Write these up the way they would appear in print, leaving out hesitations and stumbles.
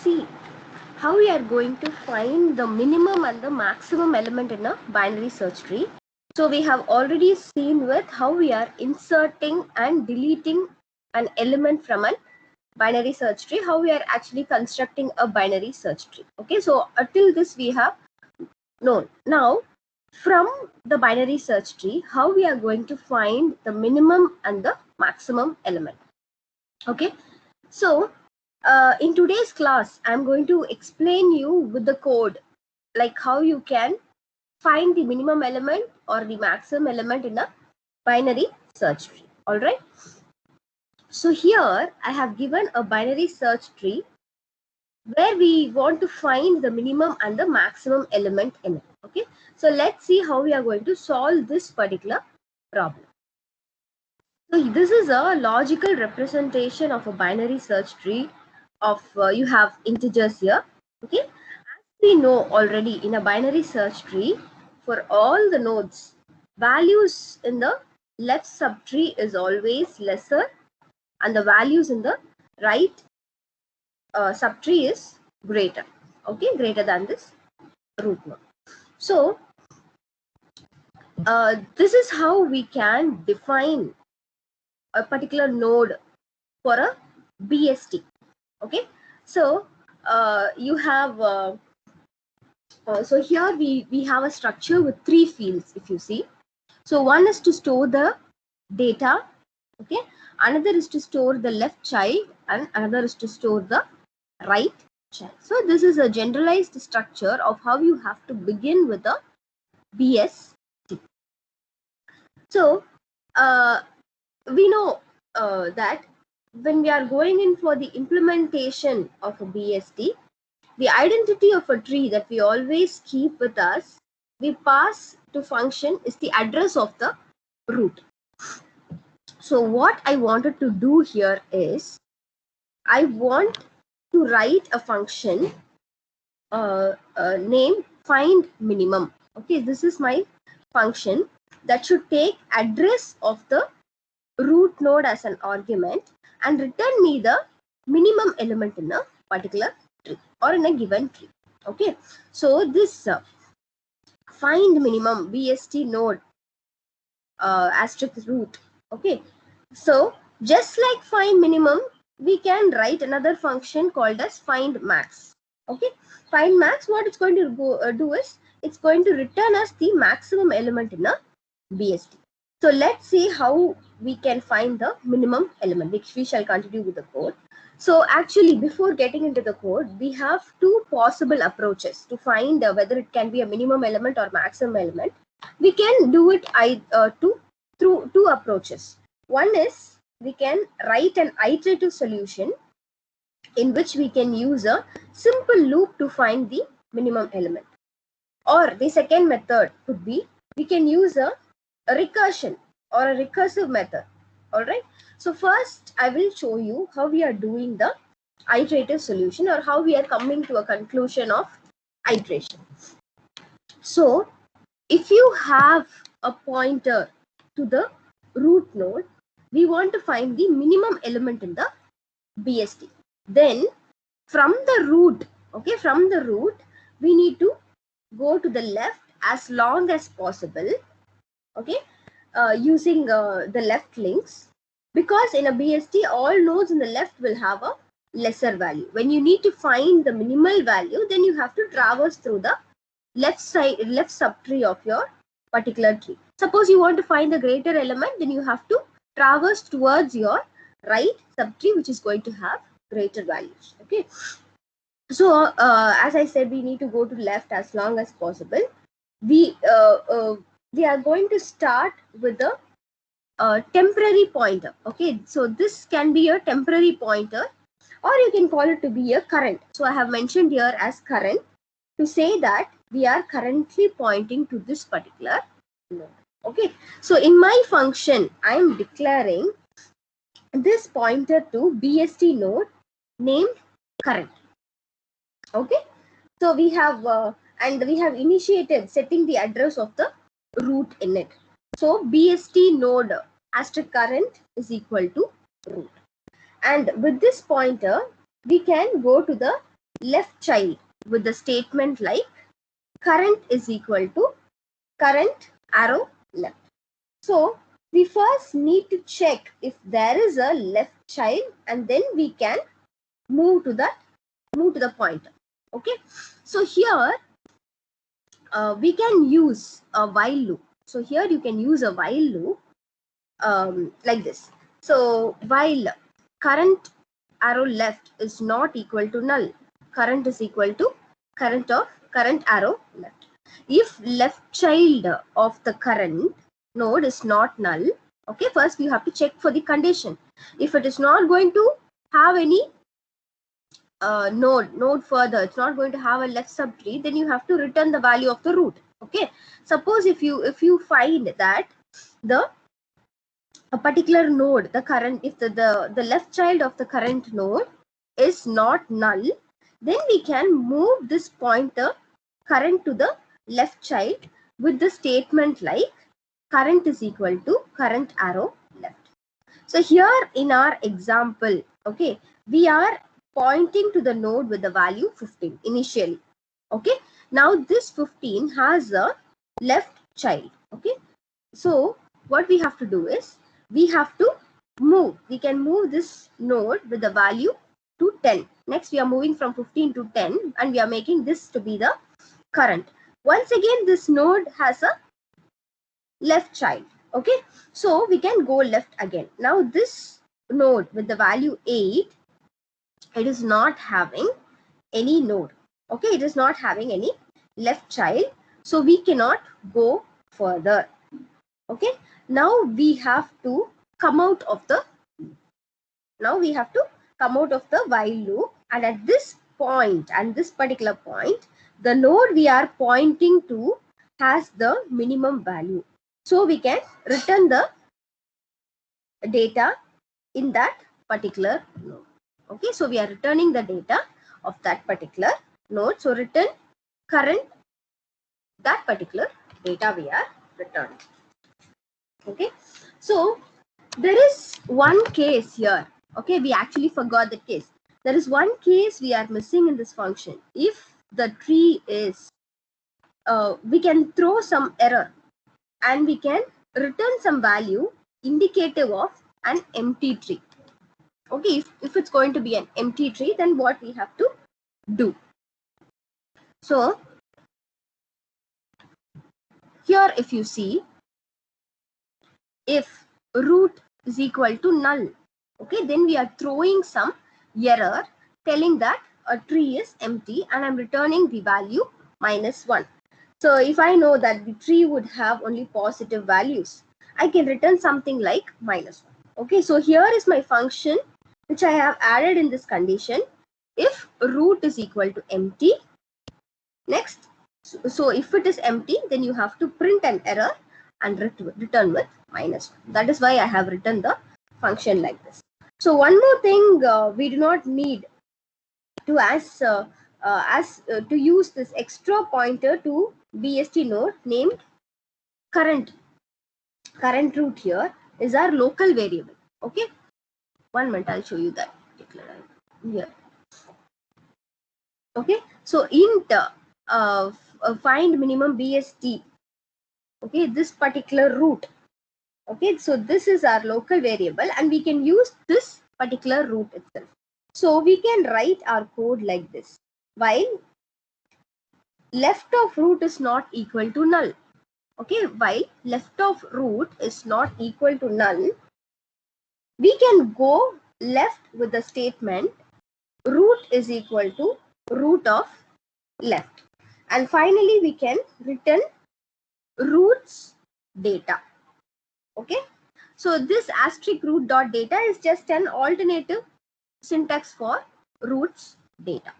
see how we are going to find the minimum and the maximum element in a binary search tree. So we have already seen with how we are inserting and deleting an element from a binary search tree, how we are actually constructing a binary search tree. Okay, so until this we have known. Now from the binary search tree, how we are going to find the minimum and the maximum element. Okay, so in today's class, I'm going to explain you with the code, like how you can find the minimum element or the maximum element in a binary search tree. All right. So here I have given a binary search tree where we want to find the minimum and the maximum element in it. Okay. So let's see how we are going to solve this particular problem. So this is a logical representation of a binary search tree of you have integers here. Okay, as we know already, in a binary search tree, for all the nodes, values in the left subtree is always lesser and the values in the right subtree is greater. Okay, greater than this root node. So this is how we can define a particular node for a BST. Okay, so you have so here we have a structure with 3 fields, if you see. So one is to store the data, okay, another is to store the left child, and another is to store the right child. So this is a generalized structure of how you have to begin with a BST. So we know that when we are going in for the implementation of a BST, the identity of a tree that we always keep with us, we pass to function is the address of the root. So what I wanted to do here is, I want to write a function named find minimum. Okay, this is my function that should take address of the root node as an argument and return me the minimum element in a particular tree or in a given tree. Okay, so this find minimum BST node asterisk root. Okay, so just like find minimum, we can write another function called as find max. Okay, find max, what it's going to do is, it's going to return us the maximum element in a BST. So let's see how we can find the minimum element, which we shall continue with the code. So actually, before getting into the code, we have 2 possible approaches to find whether it can be a minimum element or maximum element. We can do it through 2 approaches. One is, we can write an iterative solution in which we can use a simple loop to find the minimum element. Or the second method could be, we can use a recursion or a recursive method. All right. So first I will show you how we are doing the iterative solution, or how we are coming to a conclusion of iteration. So if you have a pointer to the root node, we want to find the minimum element in the BST. Then from the root, okay, from the root, we need to go to the left as long as possible, okay, using the left links, because in a BST, all nodes in the left will have a lesser value. When you need to find the minimal value, then you have to traverse through the left subtree of your particular tree. Suppose you want to find the greater element, then you have to traverse towards your right subtree, which is going to have greater values. Okay, so as I said, we need to go to left as long as possible. We are going to start with a temporary pointer. Okay, so this can be a temporary pointer, or you can call it to be a current. So I have mentioned here as current to say that we are currently pointing to this particular node. Okay, so in my function, I am declaring this pointer to BST node named current. Okay, so we have and we have initiated setting the address of the root in it. So BST node asterisk current is equal to root, and with this pointer we can go to the left child with the statement like current is equal to current arrow left. So we first need to check if there is a left child, and then we can move to the pointer. Okay, so here we can use a while loop. So here you can use a while loop like this. So while current arrow left is not equal to null, current is equal to current arrow left. If left child of the current node is not null, okay, first we have to check for the condition. If it is not going to have any node further, it's not going to have a left subtree, then you have to return the value of the root. Okay, suppose if you find that a particular node, the current, if the left child of the current node is not null, then we can move this pointer current to the left child with the statement like current is equal to current arrow left. So here in our example, okay, we are pointing to the node with the value 15 initially. Okay, now this 15 has a left child. Okay, so what we have to do is we have to we can move this node with the value to 10. Next we are moving from 15 to 10 and we are making this to be the current. Once again this node has a left child. Okay, so we can go left again. Now this node with the value 8, it is not having any node. Okay, it is not having any left child, so we cannot go further. Okay, now we have to come out of the while loop, and at this point and this particular point, the node we are pointing to has the minimum value, so we can return the data in that particular node. Okay, so we are returning the data of that particular node, so return current, that particular data we are returning. Okay, so there is one case here. Okay, we actually forgot the case. There is one case we are missing in this function. If the tree is we can throw some error and we can return some value indicative of an empty tree. Okay, if it's going to be an empty tree, then what we have to do? So here if you see, if root is equal to null, okay, then we are throwing some error telling that a tree is empty and I'm returning the value -1. So if I know that the tree would have only positive values, I can return something like -1. Okay, so here is my function which I have added in this condition. If root is equal to empty, next, so if it is empty, then you have to print an error and return with -1. That is why I have written the function like this. So one more thing, we do not need to to use this extra pointer to BST node named current root. Here is our local variable. Okay, 1 minute, I'll show you that here. Okay, so int find minimum BST. Okay, this particular root. Okay, so this is our local variable and we can use this particular root itself. So we can write our code like this. While left of root is not equal to null. Okay, while left of root is not equal to null, we can go left with the statement root is equal to root of left. And finally, we can return roots data. Okay, so this asterisk root dot data is just an alternative syntax for roots data.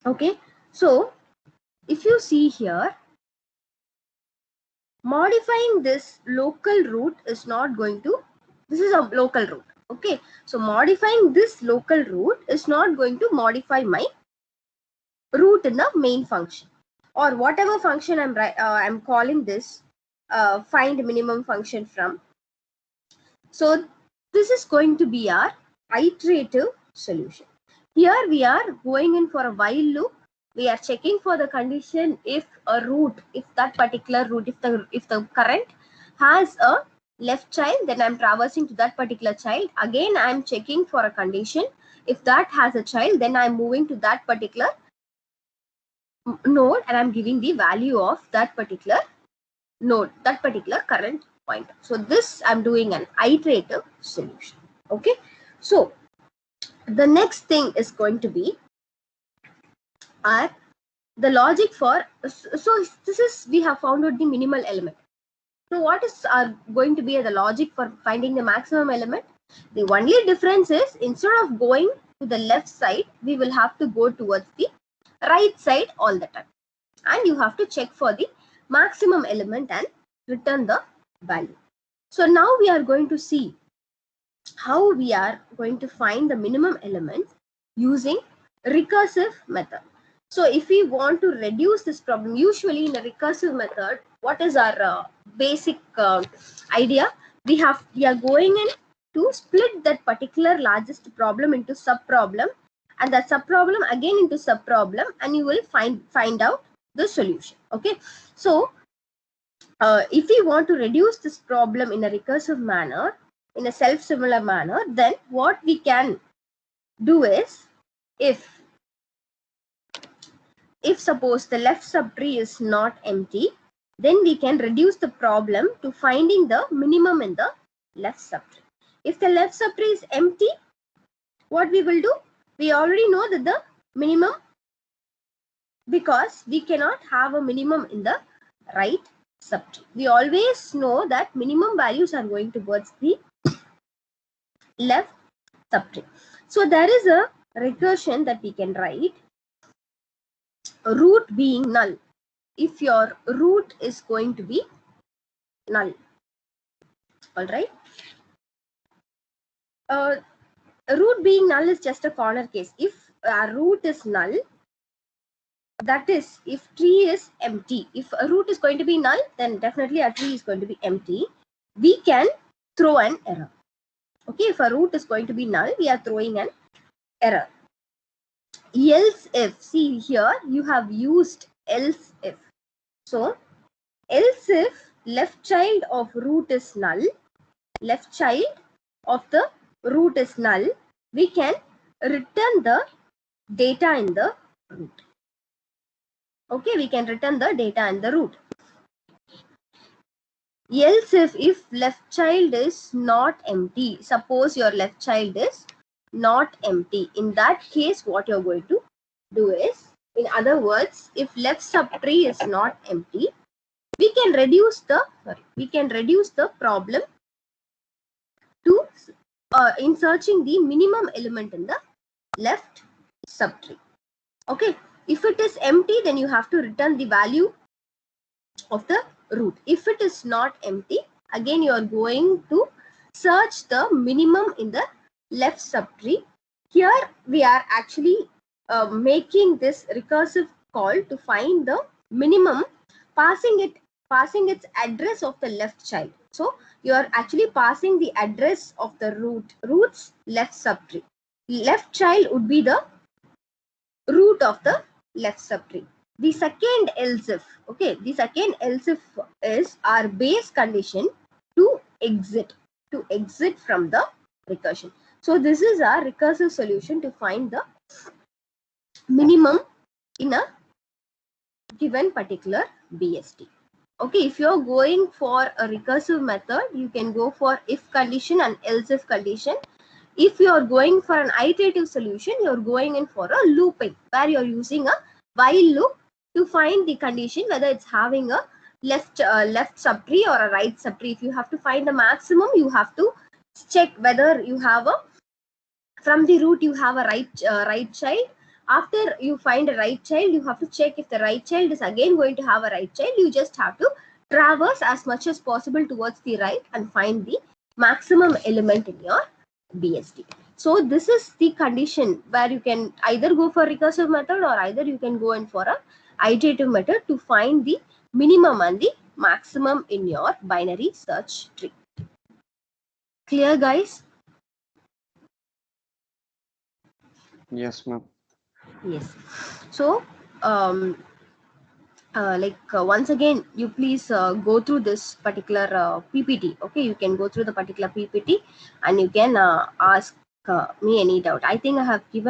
Okay, so if you see here, modifying this local root is not going to, this is a local root. Okay, so modifying this local root is not going to modify my root in the main function or whatever function I'm calling this find minimum function from. So this is going to be our iterative solution. Here we are going in for a while loop. We are checking for the condition if a root, if that particular root, if the current has a left child, then I'm traversing to that particular child. Again, I'm checking for a condition. If that has a child, then I'm moving to that particular node and I'm giving the value of that particular node, that particular current point. So this I'm doing an iterative solution. Okay. So the next thing is going to be the logic for, so this is, we have found out the minimal element. So what is going to be the logic for finding the maximum element? The only difference is, instead of going to the left side, we will have to go towards the right side all the time. And you have to check for the maximum element and return the value. So now we are going to see how we are going to find the minimum element using recursive method. So if we want to reduce this problem, usually in a recursive method, what is our basic idea? We are going in to split that particular largest problem into sub problem, and that sub problem again into sub problem, and you will find out the solution. Okay, so if we want to reduce this problem in a recursive manner, in a self-similar manner, then what we can do is, if suppose the left subtree is not empty, then we can reduce the problem to finding the minimum in the left subtree. If the left subtree is empty, what we will do? We already know that the minimum, because we cannot have a minimum in the right subtree. We always know that minimum values are going towards the left subtree. So there is a recursion that we can write, root being null. If your root is going to be null, all right. Root being null is just a corner case. If our root is null, that is, if tree is empty, if a root is going to be null, then definitely a tree is going to be empty. We can throw an error. Okay, if a root is going to be null, we are throwing an error. Else if, see here you have used else if. So else if left child of root is null, left child of the root is null, we can return the data in the root. Okay, we can return the data in the root. Else if left child is not empty, suppose your left child is not empty, in that case what you're going to do is, in other words, if left subtree is not empty, we can reduce the problem to in searching the minimum element in the left subtree. Okay, if it is empty, then you have to return the value of the root. If it is not empty, again you are going to search the minimum in the left subtree. Here we are actually making this recursive call to find the minimum, passing its address of the left child. So you are actually passing the address of the root's left subtree. Left child would be the root of the left subtree. The second else if, okay, the second else if is our base condition to exit from the recursion. So this is our recursive solution to find the minimum in a given particular BST. Okay, if you're going for a recursive method, you can go for if condition and else if condition. If you're going for an iterative solution, you're going in for a looping, where you're using a while loop to find the condition, whether it's having a left subtree or a right subtree. If you have to find the maximum, you have to check whether you have a, from the root you have a right child. After you find a right child, you have to check if the right child is again going to have a right child. You just have to traverse as much as possible towards the right and find the maximum element in your BST. So this is the condition where you can either go for recursive method or either you can go in for a iterative method to find the minimum and the maximum in your binary search tree. Clear, guys? Yes, ma'am. Yes. So once again, you please go through this particular PPT. Okay, you can go through the particular PPT and you can ask me any doubt. I think I have given